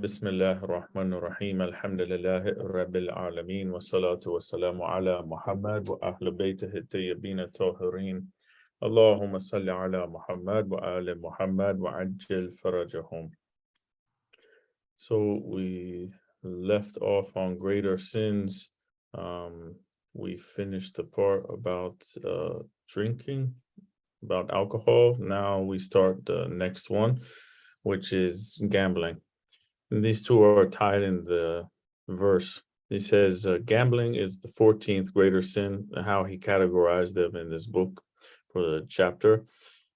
بسم الله الرحمن الرحيم الحمد لله رب العالمين والصلاة والسلام على محمد وأهل بيته الطيبين الطاهرين اللهم صل على محمد وآل محمد وعجل فرجهم. So we left off on greater sins. We finished the part about drinking, about alcohol. Now we start the next one, which is gambling. And these two are tied in the verse. He says gambling is the 14th greater sin, how he categorized them in this book for the chapter.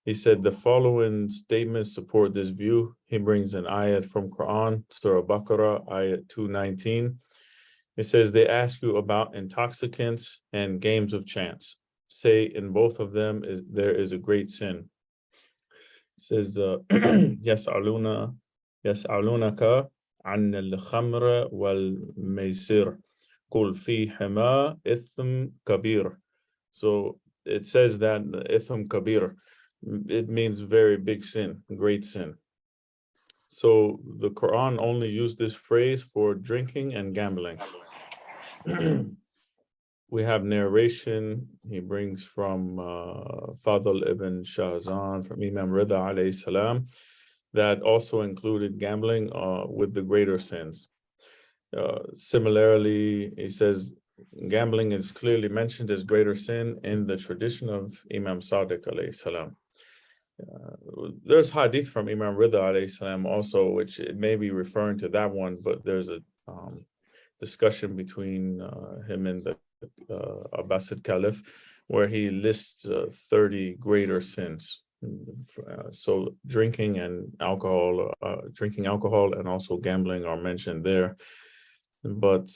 He said the following statements support this view. He brings an ayat from Quran, Surah Baqarah, ayat 219. It says, they ask you about intoxicants and games of chance. Say in both of them there is a great sin. It says, يسألونك عن الخمر والميسر قل فيهما إثم كبير. So it says that إثم كبير, it means very big sin, great sin. So the Quran only used this phrase for drinking and gambling. We have narration he brings from Fadl ibn Shahzan, from Imam Rida alayhi salam, that also included gambling with the greater sins. Similarly, he says gambling is clearly mentioned as greater sin in the tradition of Imam Sadiq alayhi salam. There's hadith from Imam Rida alayhi salam also, which it may be referring to that one, but there's a discussion between him and the Abbasid Caliph, where he lists 30 greater sins. So drinking alcohol and also gambling are mentioned there. But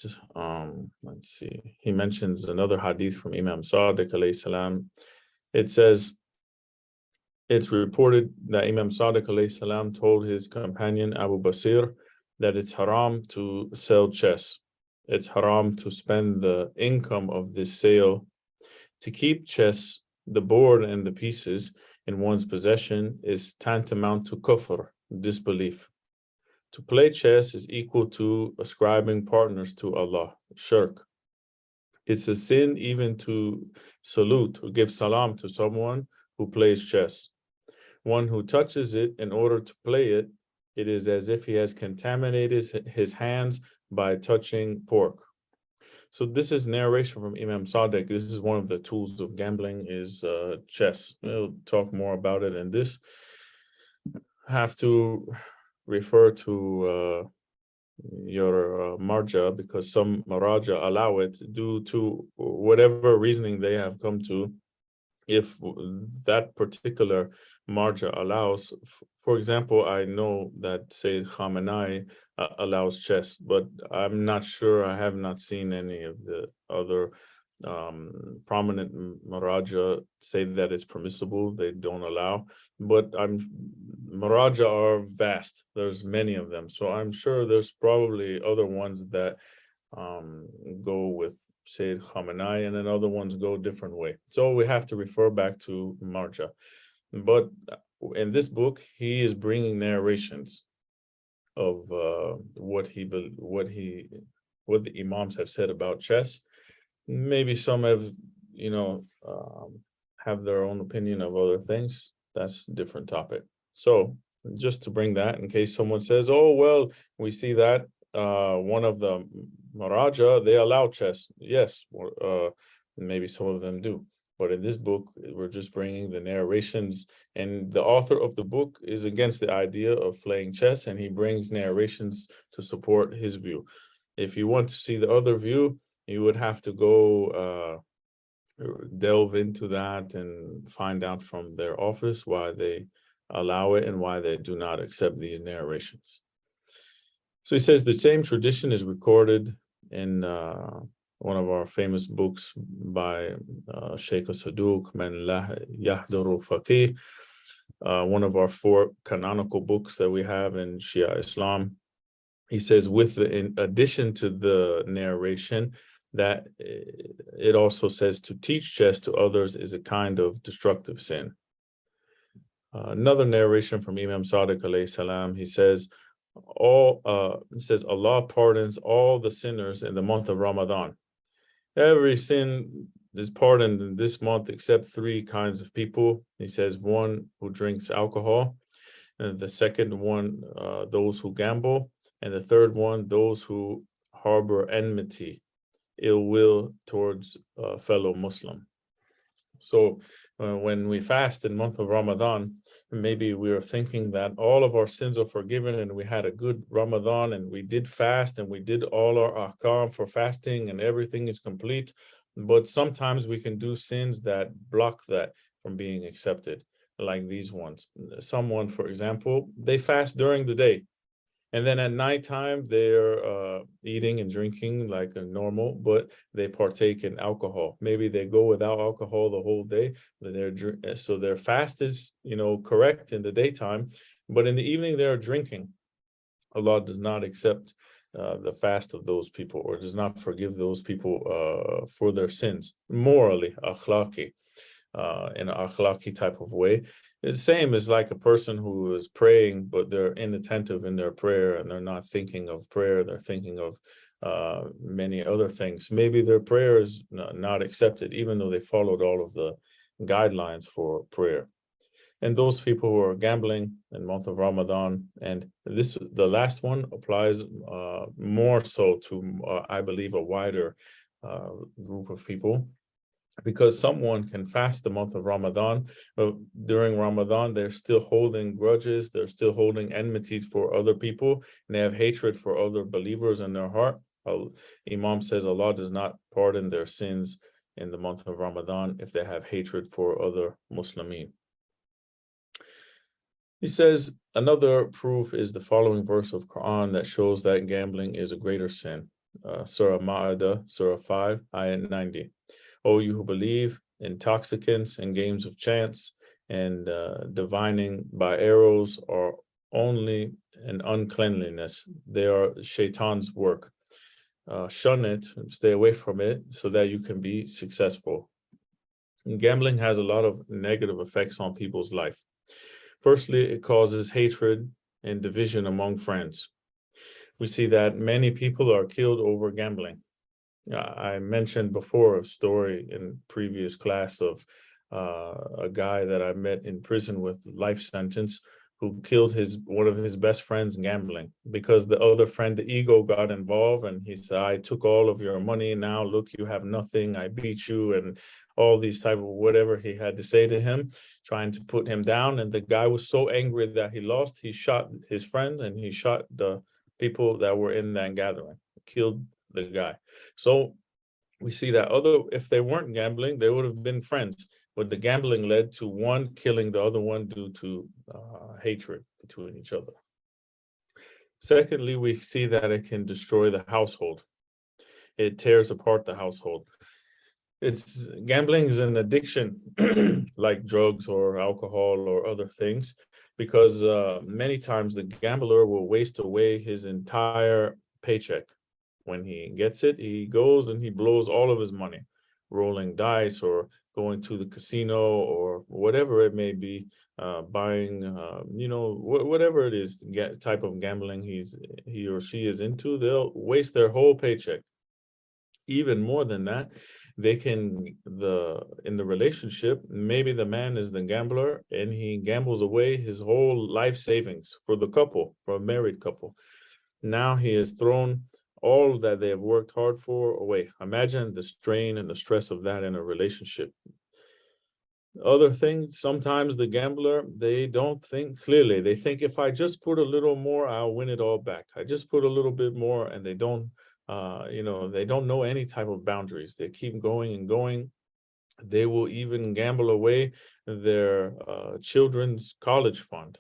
let's see, he mentions another hadith from Imam Sadiq alayhi salam. It says, it's reported that Imam Sadiq alayhi salam told his companion Abu Basir that it's haram to sell chess. It's haram to spend the income of this sale. To keep chess, the board and the pieces, in one's possession is tantamount to kufr, disbelief. To play chess is equal to ascribing partners to Allah, shirk. It's a sin even to salute or give salam to someone who plays chess. One who touches it in order to play it, it is as if he has contaminated his hands by touching pork. So this is narration from Imam Sadiq. This is one of the tools of gambling is chess. We'll talk more about it in this. Have to refer to your marja, because some maraja allow it due to whatever reasoning they have come to. If that particular marja allows, for example, I know that Sayyid Khamenei allows chess, but I'm not sure, I have not seen any of the other prominent maraja say that it's permissible, they don't allow. But maraja are vast, there's many of them, so I'm sure there's probably other ones that go with Sayyid Khamenei, and then other ones go a different way. So we have to refer back to marja. But in this book, he is bringing narrations of what the imams have said about chess. Maybe some have, have their own opinion of other things. That's a different topic. So just to bring that in case someone says, oh, well, we see that one of the Maraja, they allow chess. Yes, maybe some of them do. But in this book, we're just bringing the narrations, and the author of the book is against the idea of playing chess, and he brings narrations to support his view. If you want to see the other view, you would have to go delve into that and find out from their office why they allow it and why they do not accept these narrations. So he says the same tradition is recorded in one of our famous books by Sheikh Saduq, Man La Yahduru Faqih, one of our 4 canonical books that we have in Shia Islam. He says, in addition to the narration, that it also says to teach chess to others is a kind of destructive sin. Another narration from Imam Sadiq alayhi salam, he says, It says Allah pardons all the sinners in the month of Ramadan. Every sin is pardoned in this month except three kinds of people. He says one who drinks alcohol, and the second one, those who gamble, and the third one, those who harbor enmity, ill will towards a fellow Muslim. So when we fast in month of Ramadan, maybe we are thinking that all of our sins are forgiven and we had a good Ramadan and we did fast and we did all our ahkam for fasting and everything is complete. But sometimes we can do sins that block that from being accepted, like these ones. Someone, for example, they fast during the day, and then at nighttime, they're eating and drinking like a normal, but they partake in alcohol. Maybe they go without alcohol the whole day. So their fast is, correct in the daytime, but in the evening they're drinking. Allah does not accept the fast of those people, or does not forgive those people for their sins morally, akhlaqi, in an akhlaqi type of way. It's the same as like a person who is praying, but they're inattentive in their prayer and they're not thinking of prayer. They're thinking of many other things. Maybe their prayer is not accepted, even though they followed all of the guidelines for prayer. And those people who are gambling in month of Ramadan, and the last one applies more so to, I believe, a wider group of people, because someone can fast the month of Ramadan, but during Ramadan, they're still holding grudges, they're still holding enmity for other people, and they have hatred for other believers in their heart. Imam says Allah does not pardon their sins in the month of Ramadan if they have hatred for other Muslimin. He says another proof is the following verse of Quran that shows that gambling is a greater sin. Surah Ma'idah, Surah 5, Ayat 90. O you who believe, intoxicants and games of chance and divining by arrows are only an uncleanliness. They are Shaitan's work. Shun it, stay away from it so that you can be successful. And gambling has a lot of negative effects on people's life. Firstly, it causes hatred and division among friends. We see that many people are killed over gambling. I mentioned before a story in previous class of a guy that I met in prison with life sentence who killed one of his best friends gambling, because the other friend, the ego, got involved and he said, I took all of your money, now look, you have nothing, I beat you, and all these type of whatever he had to say to him, trying to put him down. And the guy was so angry that he lost, he shot his friend and he shot the people that were in that gathering, killed the guy. So we see that if they weren't gambling, they would have been friends. But the gambling led to one killing the other one due to hatred between each other. Secondly, we see that it can destroy the household. It tears apart the household. Gambling is an addiction like drugs or alcohol or other things, because many times the gambler will waste away his entire paycheck. When he gets it, he goes and he blows all of his money, rolling dice or going to the casino or whatever it may be, buying, whatever it is, type of gambling he or she is into, they'll waste their whole paycheck. Even more than that, they can, in the relationship, maybe the man is the gambler and he gambles away his whole life savings for the couple, for a married couple. Now he has thrown all that they have worked hard for away. Imagine the strain and the stress of that in a relationship. Other things, sometimes the gambler, they don't think clearly. They think, if I just put a little more, I'll win it all back. I just put a little bit more, and they don't, they don't know any type of boundaries. They keep going and going. They will even gamble away their children's college fund.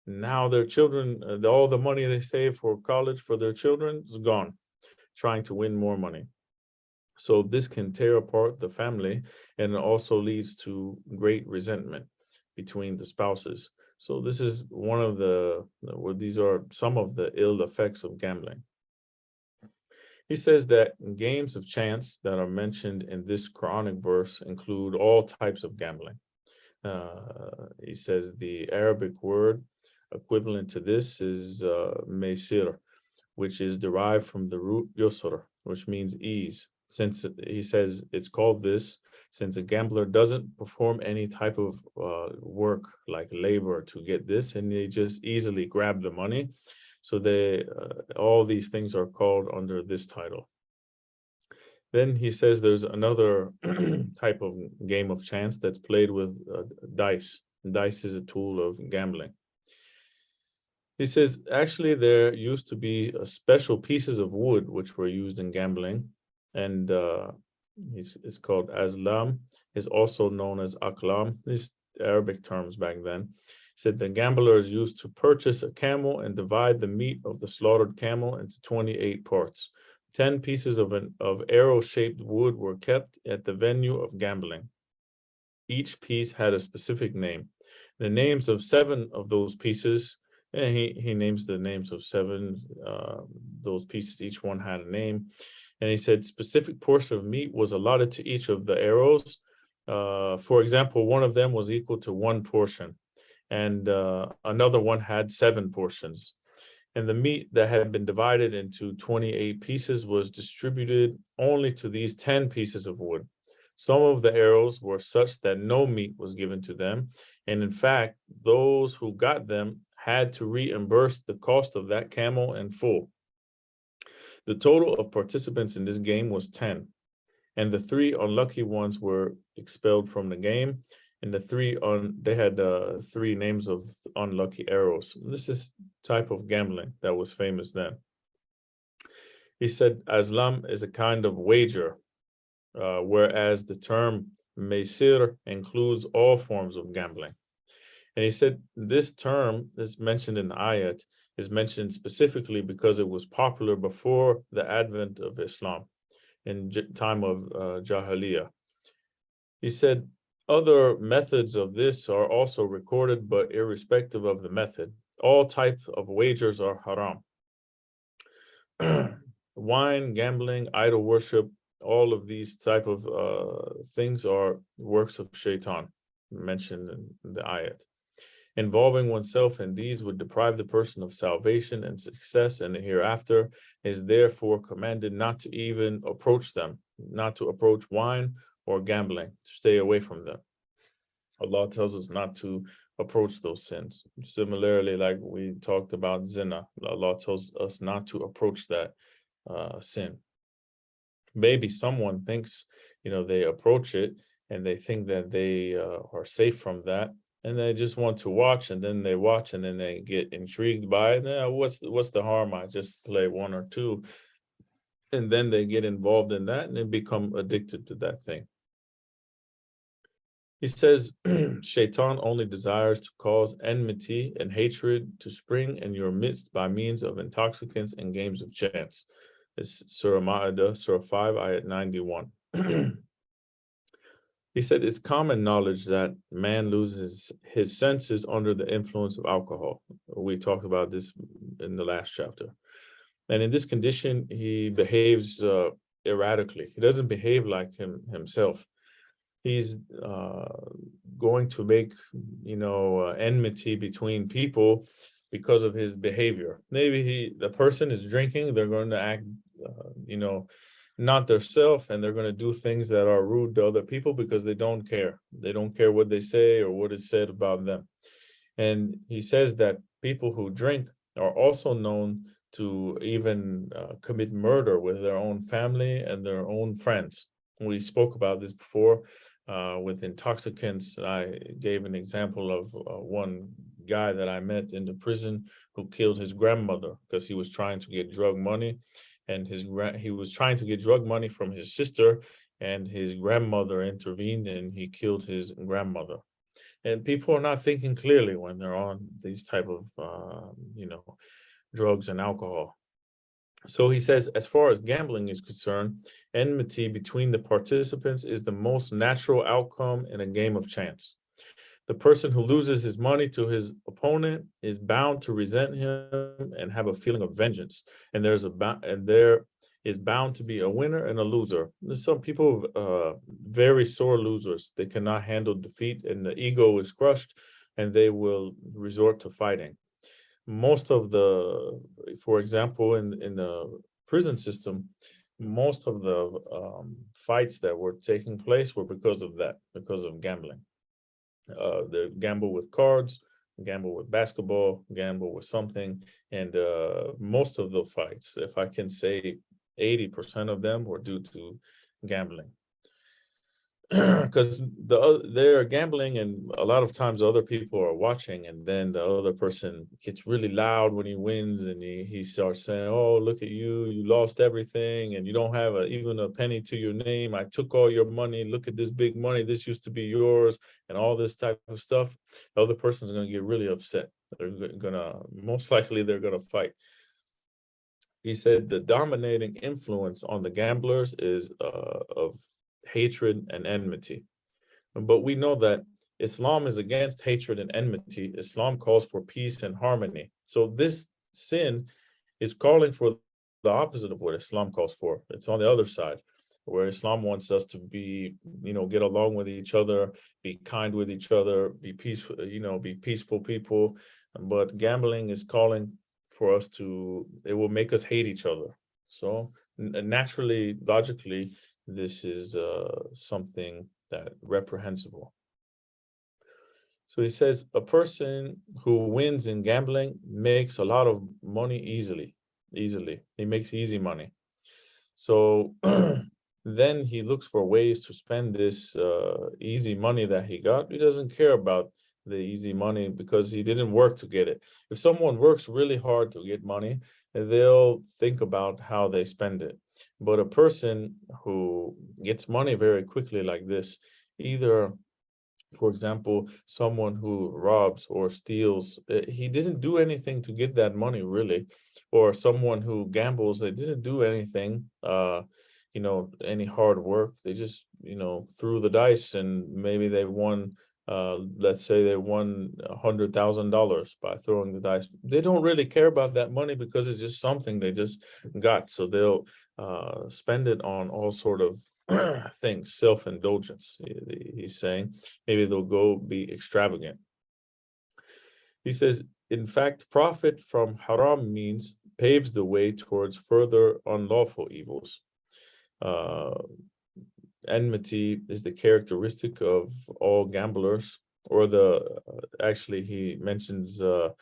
Now their children, all the money they save for college for their children is gone, trying to win more money. So this can tear apart the family, and it also leads to great resentment between the spouses. So this is these are some of the ill effects of gambling. He says that games of chance that are mentioned in this Quranic verse include all types of gambling. He says the Arabic word equivalent to this is Maysir, which is derived from the root yusr, which means ease. Since he says it's called this, since a gambler doesn't perform any type of work like labor to get this, and they just easily grab the money. So they all these things are called under this title. Then he says there's another type of game of chance that's played with dice. Dice is a tool of gambling. He says, actually, there used to be special pieces of wood which were used in gambling, and it's called azlam. It's also known as aklam. These Arabic terms back then. He said the gamblers used to purchase a camel and divide the meat of the slaughtered camel into 28 parts. 10 pieces of arrow-shaped wood were kept at the venue of gambling. Each piece had a specific name. The names of 7 of those pieces, and he names the names of 7 those pieces. Each one had a name, and he said specific portion of meat was allotted to each of the arrows. For example, one of them was equal to 1 portion, and another one had 7 portions. And the meat that had been divided into 28 pieces was distributed only to these 10 pieces of wood. Some of the arrows were such that no meat was given to them, and in fact, those who got them had to reimburse the cost of that camel in full. The total of participants in this game was 10, and the 3 unlucky ones were expelled from the game, and they had 3 names of unlucky arrows. This is type of gambling that was famous then. He said azlam is a kind of wager, whereas the term maysir includes all forms of gambling. And he said this term is mentioned in the ayat is mentioned specifically because it was popular before the advent of Islam in time of Jahiliyyah. He said other methods of this are also recorded, but irrespective of the method, all types of wagers are haram. Wine, gambling, idol worship, all of these type of things are works of shaitan mentioned in the ayat. Involving oneself in these would deprive the person of salvation and success in the hereafter, is therefore commanded not to even approach them, not to approach wine or gambling, to stay away from them. Allah tells us not to approach those sins. Similarly, like we talked about zina, Allah tells us not to approach that sin. Maybe someone thinks, they approach it and they think that they are safe from that, and they just want to watch, and then they watch, and then they get intrigued by it. Now, what's the harm? I just play 1 or 2, and then they get involved in that and they become addicted to that thing. He says, Shaitan only desires to cause enmity and hatred to spring in your midst by means of intoxicants and games of chance. It's Surah Ma'idah, Surah 5, Ayat 91. He said, it's common knowledge that man loses his senses under the influence of alcohol. We talked about this in the last chapter. And in this condition, he behaves erratically. He doesn't behave like himself. He's going to make, enmity between people because of his behavior. Maybe the person is drinking, they're going to act, not their self, and they're going to do things that are rude to other people because they don't care. They don't care what they say or what is said about them. And he says that people who drink are also known to even commit murder with their own family and their own friends. We spoke about this before with intoxicants. I gave an example of one guy that I met in the prison who killed his grandmother because he was trying to get drug money, and he was trying to get drug money from his sister, and his grandmother intervened and he killed his grandmother. And people are not thinking clearly when they're on these type of drugs and alcohol. So he says, as far as gambling is concerned, enmity between the participants is the most natural outcome in a game of chance. The person who loses his money to his opponent is bound to resent him and have a feeling of vengeance. And there is bound to be a winner and a loser. There's some people, very sore losers. They cannot handle defeat, and the ego is crushed, and they will resort to fighting. most of the, for example, in the prison system, most of the fights that were taking place were because of that, because of gambling. They gamble with cards, gamble with basketball, gamble with something, and most of the fights, if I can say 80% of them, were due to gambling. Because they're gambling, and a lot of times other people are watching, and then the other person gets really loud when he wins, and he starts saying, "Oh, look at you! You lost everything, and you don't have even a penny to your name. I took all your money. Look at this big money. This used to be yours," and all this type of stuff. The other person's going to get really upset. They're gonna, most likely they're gonna fight. He said the dominating influence on the gamblers is of hatred and enmity. But we know that Islam is against hatred and enmity. Islam calls for peace and harmony. So this sin is calling for the opposite of what Islam calls for. It's on the other side, where Islam wants us to be, get along with each other, be kind with each other, be peaceful, be peaceful people. But gambling is calling for us it will make us hate each other. So naturally, logically, this is something that reprehensible. So he says a person who wins in gambling makes a lot of money easily. He makes easy money. So then he looks for ways to spend this easy money that he got. He doesn't care about the easy money because he didn't work to get it. If someone works really hard to get money, they'll think about how they spend it. But a person who gets money very quickly like this, either, for example, someone who robs or steals, he didn't do anything to get that money really, or someone who gambles, they didn't do anything, any hard work. They just, threw the dice and maybe they won. Let's say they won $100,000 by throwing the dice. They don't really care about that money because it's just something they just got. So they'll spend it on all sort of things, self-indulgence. He's saying maybe they'll go be extravagant. He says, in fact, profit from haram means paves the way towards further unlawful evils. Enmity is the characteristic of all gamblers, or actually he mentions the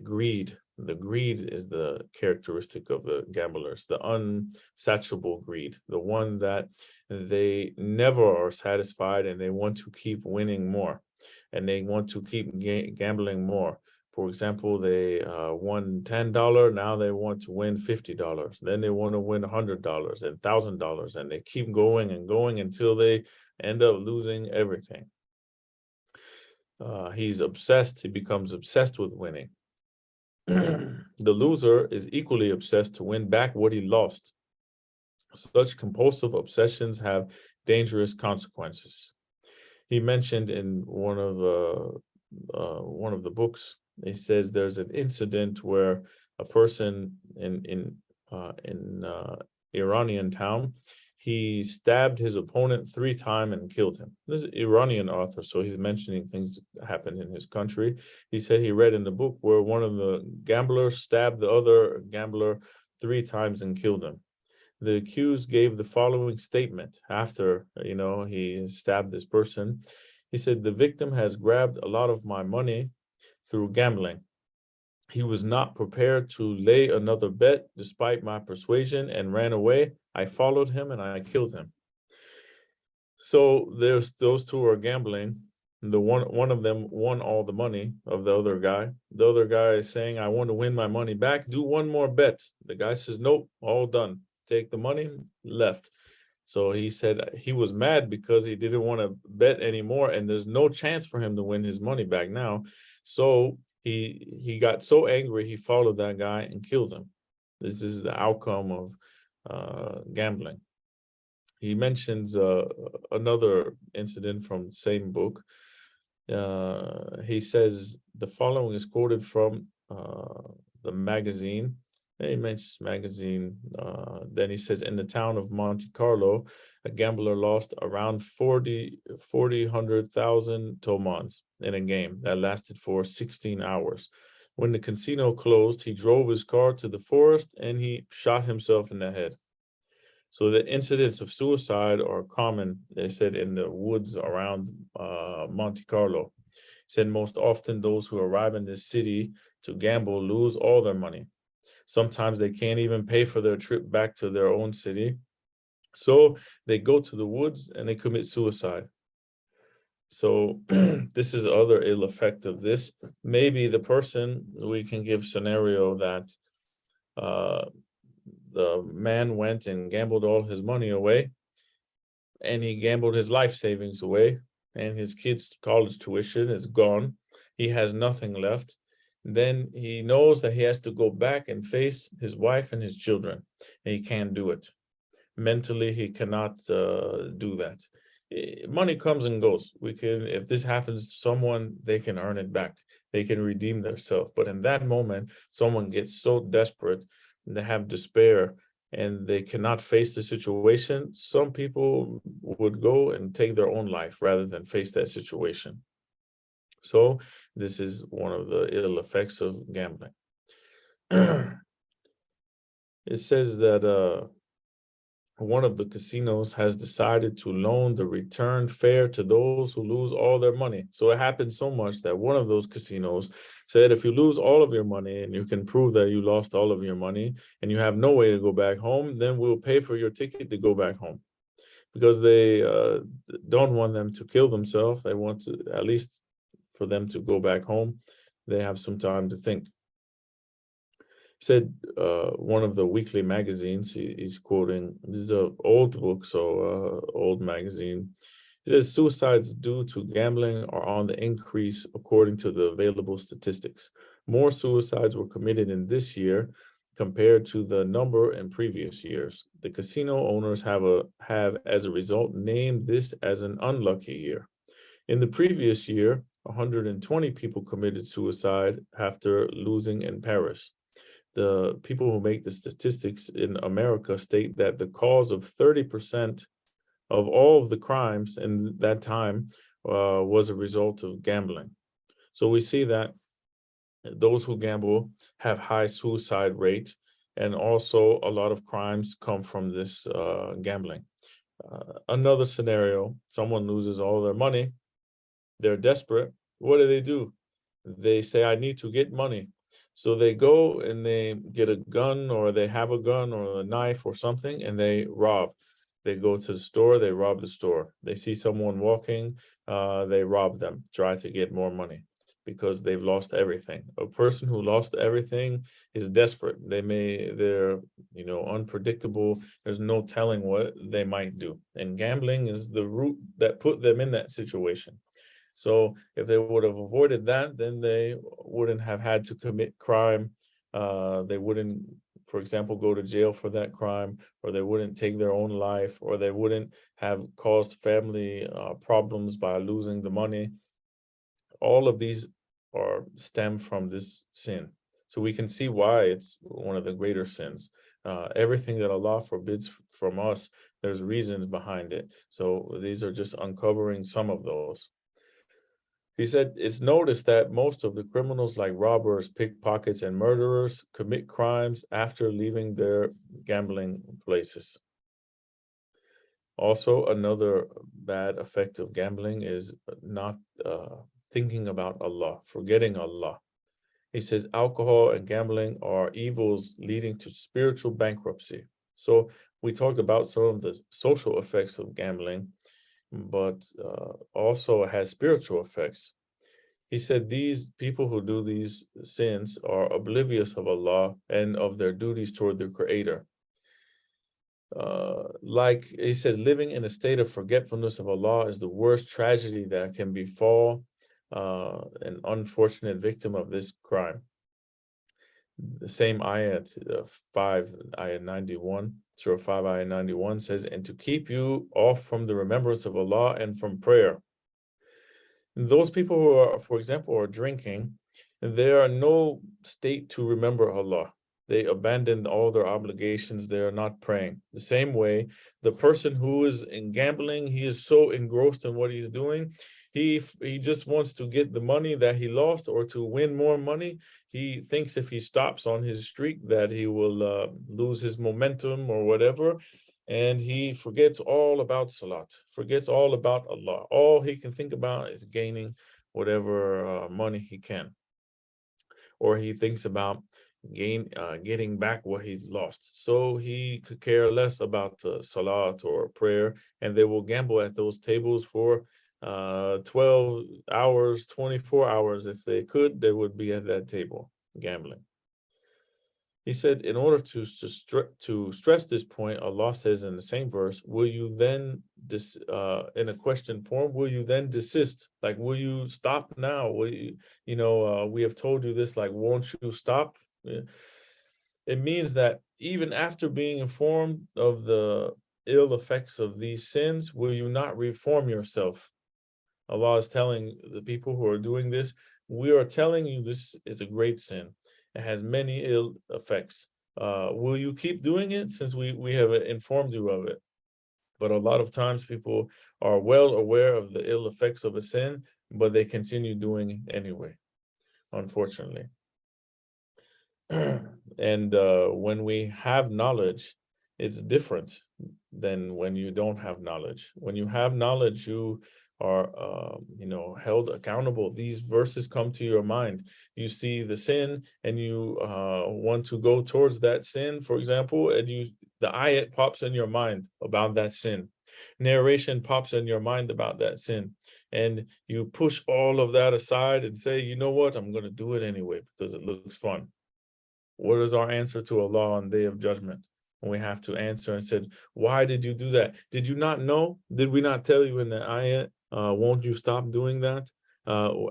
greed. The greed is the characteristic of the gamblers, the unsatiable greed, the one that they never are satisfied and they want to keep winning more and they want to keep gambling more. For example, they won $10, now they want to win $50. Then they want to win $100 and $1,000, and they keep going and going until they end up losing everything. He's obsessed, he becomes obsessed with winning. The loser is equally obsessed to win back what he lost. Such compulsive obsessions have dangerous consequences. He mentioned in one of the books, he says there's an incident where a person in Iranian town, he stabbed his opponent 3 times and killed him. This is an Iranian author, so he's mentioning things that happened in his country. He said he read in the book where one of the gamblers stabbed the other gambler 3 times and killed him. The accused gave the following statement after, he stabbed this person. He said, the victim has grabbed a lot of my money through gambling. He was not prepared to lay another bet despite my persuasion and ran away. I followed him and I killed him. So there's those two are gambling. The one of them won all the money of the other guy. The other guy is saying, I want to win my money back. Do one more bet. The guy says, nope, all done. Take the money, left. So he said he was mad because he didn't want to bet anymore, and there's no chance for him to win his money back now. So he got so angry, he followed that guy and killed him. This is the outcome of gambling. He mentions another incident from the same book. He says the following is quoted from the magazine. And he mentions magazine. Then he says, in the town of Monte Carlo, a gambler lost around 100,000 tomans in a game that lasted for 16 hours. When the casino closed, he drove his car to the forest and he shot himself in the head. So the incidents of suicide are common, they said, in the woods around Monte Carlo. Said most often those who arrive in this city to gamble lose all their money. Sometimes they can't even pay for their trip back to their own city. So they go to the woods and they commit suicide. So this is other ill effect of this. Maybe the person, we can give scenario that the man went and gambled all his money away, and he gambled his life savings away, and his kids' college tuition is gone. He has nothing left. Then he knows that he has to go back and face his wife and his children, and he can't do it. Mentally, he cannot do that. Money comes and goes. We can, if this happens to someone, they can earn it back. They can redeem themselves. But in that moment, someone gets so desperate and they have despair and they cannot face the situation. Some people would go and take their own life rather than face that situation. So this is one of the ill effects of gambling. It says that one of the casinos has decided to loan the return fare to those who lose all their money. So it happened so much that one of those casinos said, if you lose all of your money and you can prove that you lost all of your money and you have no way to go back home, then we'll pay for your ticket to go back home. Because they don't want them to kill themselves. They want to, at least for them to go back home, they have some time to think. Said one of the weekly magazines, he's quoting, this is an old book, so old magazine. It says suicides due to gambling are on the increase according to the available statistics. More suicides were committed in this year compared to the number in previous years. The casino owners have as a result named this as an unlucky year. In the previous year, 120 people committed suicide after losing in Paris. The people who make the statistics in America state that the cause of 30% of all of the crimes in that time was a result of gambling. So we see that those who gamble have high suicide rate, and also a lot of crimes come from this gambling. Another scenario, someone loses all their money, they're desperate. What do? They say, I need to get money. So they go and they get a gun, or they have a gun or a knife or something, and they rob. They go to the store, they rob the store. They see someone walking, they rob them, try to get more money because they've lost everything. A person who lost everything is desperate. They're unpredictable. There's no telling what they might do. And gambling is the root that put them in that situation. So if they would have avoided that, then they wouldn't have had to commit crime. They wouldn't, for example, go to jail for that crime, or they wouldn't take their own life, or they wouldn't have caused family problems by losing the money. All of these stem from this sin. So we can see why it's one of the greater sins. Everything that Allah forbids from us, there's reasons behind it. So these are just uncovering some of those. He said, it's noticed that most of the criminals, like robbers, pickpockets, and murderers, commit crimes after leaving their gambling places. Also, another bad effect of gambling is not thinking about Allah, forgetting Allah. He says alcohol and gambling are evils leading to spiritual bankruptcy. So we talked about some of the social effects of gambling, but also has spiritual effects. He said these people who do these sins are oblivious of Allah and of their duties toward their Creator. Like he said, living in a state of forgetfulness of Allah is the worst tragedy that can befall an unfortunate victim of this crime. The same ayat 5, ayat 91, Surah 5, ayat 91 says, and to keep you off from the remembrance of Allah and from prayer. Those people who are, for example, are drinking, they are no state to remember Allah. They abandoned all their obligations. They are not praying. The same way, the person who is in gambling, he is so engrossed in what he's doing. He just wants to get the money that he lost or to win more money. He thinks if he stops on his streak that he will lose his momentum or whatever. And he forgets all about Salat, forgets all about Allah. All he can think about is gaining whatever money he can. Or he thinks about getting back what he's lost. So he could care less about Salat or prayer, and they will gamble at those tables for 12 hours, 24 hours. If they could, they would be at that table gambling. He said, in order to stress this point, Allah says in the same verse, will you then, in a question form, will you then desist? Like, will you stop now? Will you, we have told you this, like, won't you stop? It means that even after being informed of the ill effects of these sins, will you not reform yourself? Allah is telling the people who are doing this, we are telling you this is a great sin. It has many ill effects. Will you keep doing it since we have informed you of it? But a lot of times people are well aware of the ill effects of a sin, but they continue doing it anyway, unfortunately. And when we have knowledge, it's different than when you don't have knowledge. When you have knowledge, you are held accountable. These verses come to your mind. You see the sin and you want to go towards that sin, for example, and the ayat pops in your mind about that sin. Narration pops in your mind about that sin, and you push all of that aside and say, you know what, I'm going to do it anyway because it looks fun. What is our answer to Allah on the day of judgment? And we have to answer and said, why did you do that? Did you not know? Did we not tell you in the ayat, won't you stop doing that?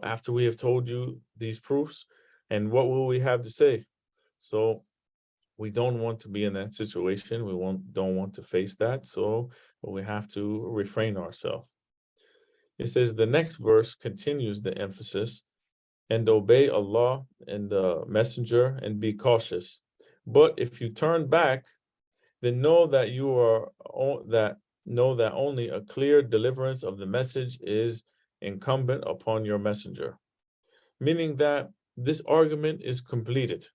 After we have told you these proofs, and what will we have to say? So we don't want to be in that situation. We don't want to face that. So we have to refrain ourselves. It says the next verse continues the emphasis, and obey Allah and the Messenger and be cautious. But if you turn back, then know that only a clear deliverance of the message is incumbent upon your messenger. Meaning that this argument is completed.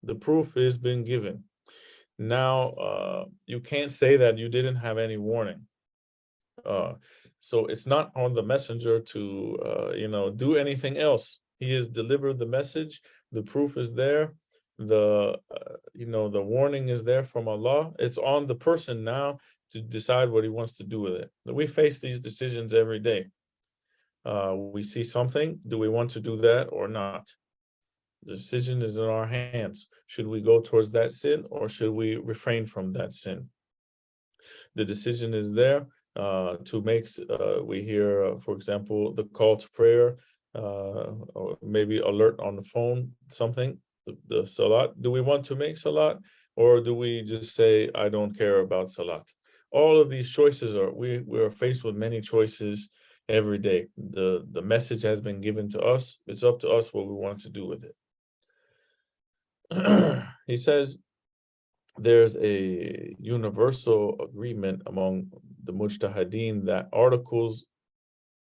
The proof is been given. Now you can't say that you didn't have any warning. So it's not on the messenger to do anything else. He has delivered the message. The proof is there. The warning is there from Allah. It's on the person now to decide what he wants to do with it. We face these decisions every day. We see something. Do we want to do that or not? The decision is in our hands. Should we go towards that sin or should we refrain from that sin? The decision is there to make. We hear, for example, the call to prayer, or maybe alert on the phone, something, the salat. Do we want to make salat, or do we just say, I don't care about salat? All of these choices we are faced with many choices every day. The message has been given to us. It's up to us what we want to do with it. He says, there's a universal agreement among the mujtahideen that articles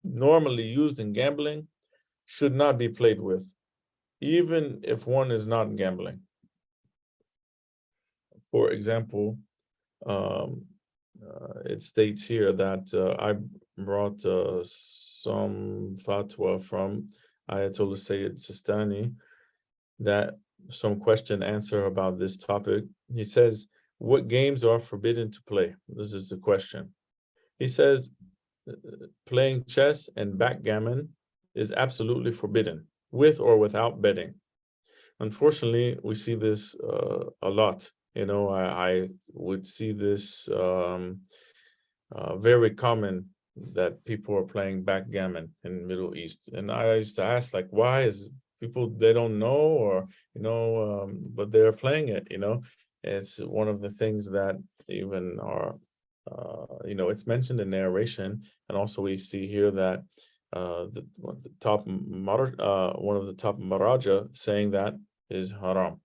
normally used in gambling should not be played with, even if one is not gambling. For example, it states here that I brought some fatwa from Ayatollah Sayyid Sistani, that some question answer about this topic. He says, what games are forbidden to play? This is the question. He says, playing chess and backgammon is absolutely forbidden, with or without betting. Unfortunately, we see this a lot. I would see this very common, that people are playing backgammon in the Middle East. And I used to ask, like, why is people, they don't know, or but they're playing it. It's one of the things that even are it's mentioned in narration, and also we see here that one of the top Maraja saying that is haram.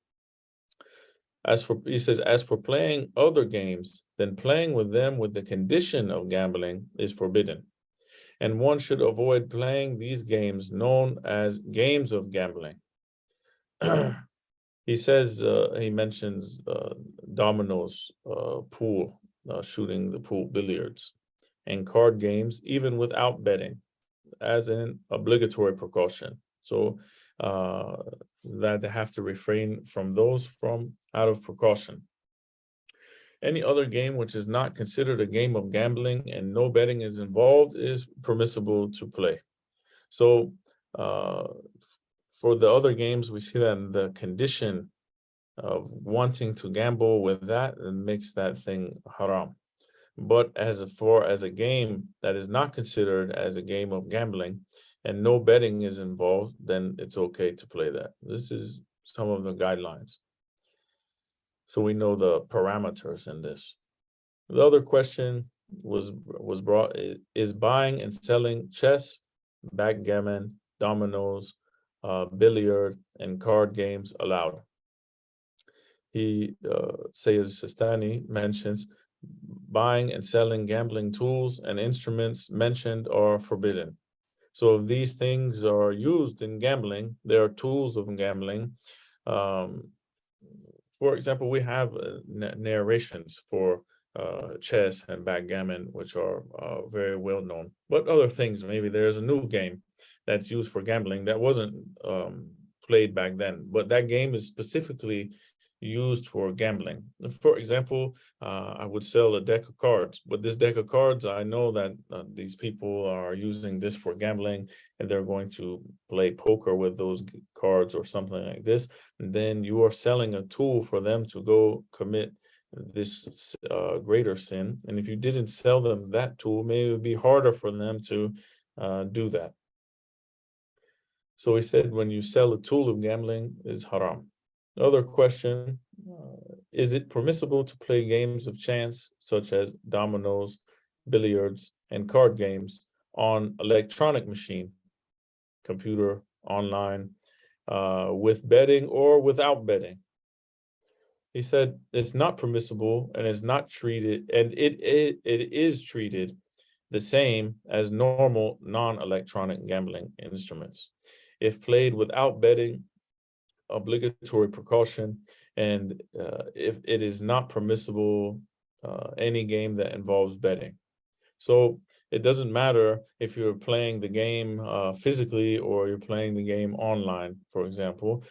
He says, as for playing other games, then playing with them with the condition of gambling is forbidden. And one should avoid playing these games known as games of gambling. He says, he mentions dominoes, pool, shooting the pool, billiards, and card games, even without betting, as an obligatory precaution. So that they have to refrain from those from out of precaution. Any other game which is not considered a game of gambling and no betting is involved is permissible to play. So for the other games, we see that the condition of wanting to gamble with that makes that thing haram. But as a game that is not considered as a game of gambling and no betting is involved, then it's okay to play that. This is some of the guidelines. So we know the parameters in this. The other question was brought is buying and selling chess, backgammon, dominoes, billiard, and card games allowed. Sayyid Sistani mentions buying and selling gambling tools and instruments mentioned are forbidden. So if these things are used in gambling, they are tools of gambling. For example, we have narrations for chess and backgammon, which are very well known. But other things, maybe there's a new game that's used for gambling that wasn't played back then, but that game is specifically used for gambling. For example, I would sell a deck of cards, but this deck of cards, I know that these people are using this for gambling and they're going to play poker with those cards or something like this. And then you are selling a tool for them to go commit this greater sin. And if you didn't sell them that tool, maybe it would be harder for them to do that. So he said, when you sell a tool of gambling is haram. Another question, is it permissible to play games of chance, such as dominoes, billiards, and card games on electronic machine, computer, online, with betting or without betting? He said it's not permissible and is not treated, and it is treated the same as normal non-electronic gambling instruments. If played without betting, obligatory precaution, and if it is not permissible, any game that involves betting. So it doesn't matter if you're playing the game physically or you're playing the game online, for example.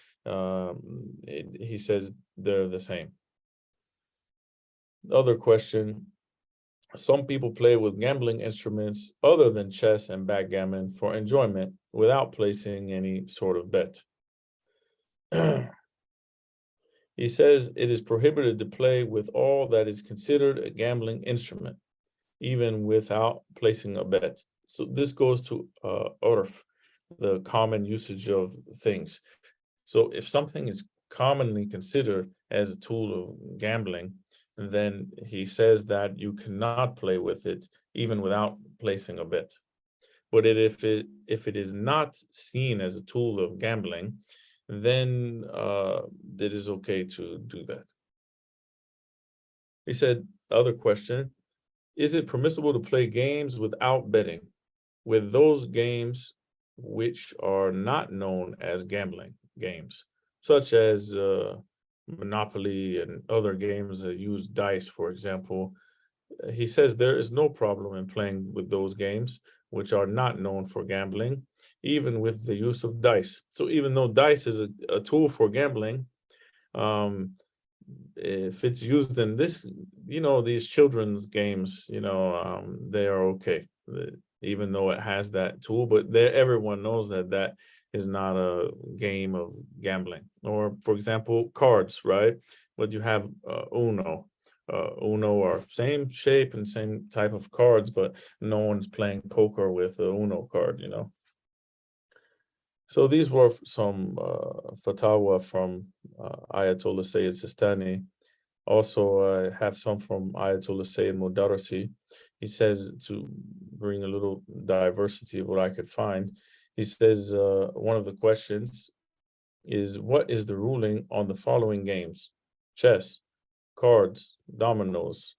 He says they're the same. Other question, some people play with gambling instruments other than chess and backgammon for enjoyment without placing any sort of bet. He says it is prohibited to play with all that is considered a gambling instrument, even without placing a bet. So this goes to urf, the common usage of things. So if something is commonly considered as a tool of gambling, then he says that you cannot play with it even without placing a bet. But if it is not seen as a tool of gambling, then it is okay to do that. He said, other question, is it permissible to play games without betting with those games which are not known as gambling games, such as Monopoly and other games that use dice, for example? He says there is no problem in playing with those games which are not known for gambling, even with the use of dice. So even though dice is a tool for gambling, if it's used in this, these children's games, they are okay, even though it has that tool, but everyone knows that is not a game of gambling. Or for example, cards, right? But you have Uno. Uno are same shape and same type of cards, but no one's playing poker with a Uno card, So these were some fatwa from Ayatollah Sayyid Sistani. Also, I have some from Ayatollah Sayyid Mudarrisi. He says, to bring a little diversity of what I could find, he says one of the questions is, what is the ruling on the following games? chess, cards, dominoes,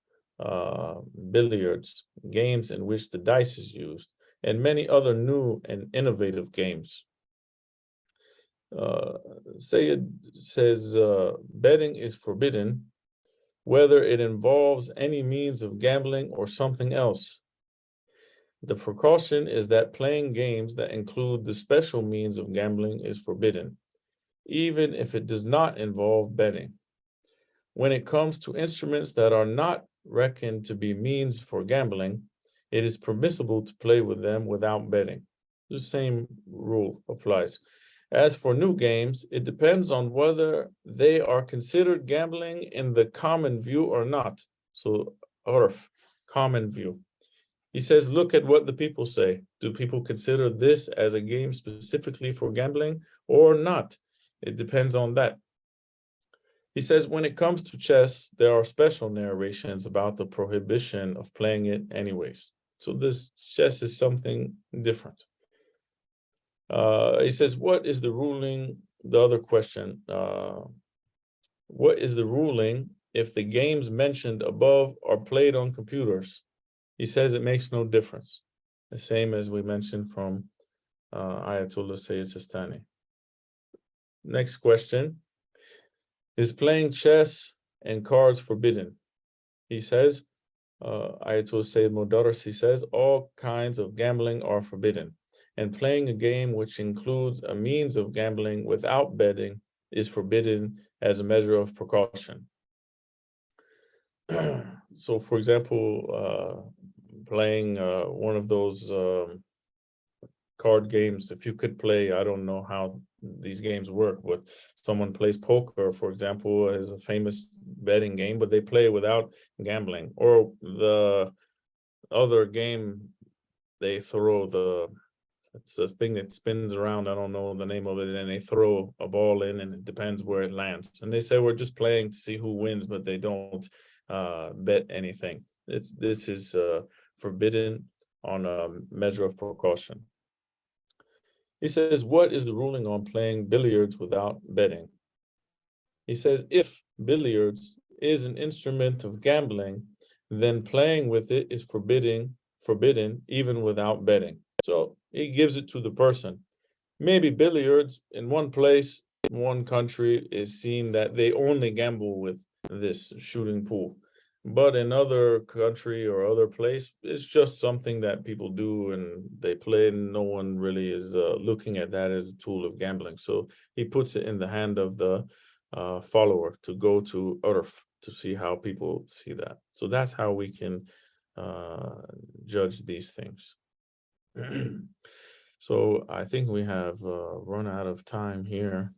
billiards, games in which the dice is used, and many other new and innovative games. Sayyid says betting is forbidden, whether it involves any means of gambling or something else. The precaution is that playing games that include the special means of gambling is forbidden, even if it does not involve betting. When it comes to instruments that are not reckoned to be means for gambling, it is permissible to play with them without betting. The same rule applies. As for new games, it depends on whether they are considered gambling in the common view or not. So, urf, common view. He says, look at what the people say. Do people consider this as a game specifically for gambling or not? It depends on that. He says, when it comes to chess, there are special narrations about the prohibition of playing it anyways. So this chess is something different. He says, what is the ruling? The other question, what is the ruling if the games mentioned above are played on computers? He says it makes no difference. The same as we mentioned from Ayatollah Sayyid Sistani. Next question. Is playing chess and cards forbidden? He says, Ayatollah Sayyid Modarras, he says, all kinds of gambling are forbidden, and playing a game which includes a means of gambling without betting is forbidden as a measure of precaution. So, for example, playing one of those card games, if you could play, I don't know how these games work, but someone plays poker, for example, is a famous betting game, but they play without gambling. Or the other game, they throw it's this thing that spins around, I don't know the name of it, and they throw a ball in and it depends where it lands. And they say we're just playing to see who wins, but they don't bet anything. This is forbidden on a measure of precaution. He says, what is the ruling on playing billiards without betting? He says, if billiards is an instrument of gambling, then playing with it is forbidden even without betting. So he gives it to the person. Maybe billiards in one place, in one country, is seen that they only gamble with this shooting pool. But in other country or other place, it's just something that people do and they play, and no one really is looking at that as a tool of gambling. So he puts it in the hand of the follower to go to Earth to see how people see that. So that's how we can judge these things. So I think we have run out of time here.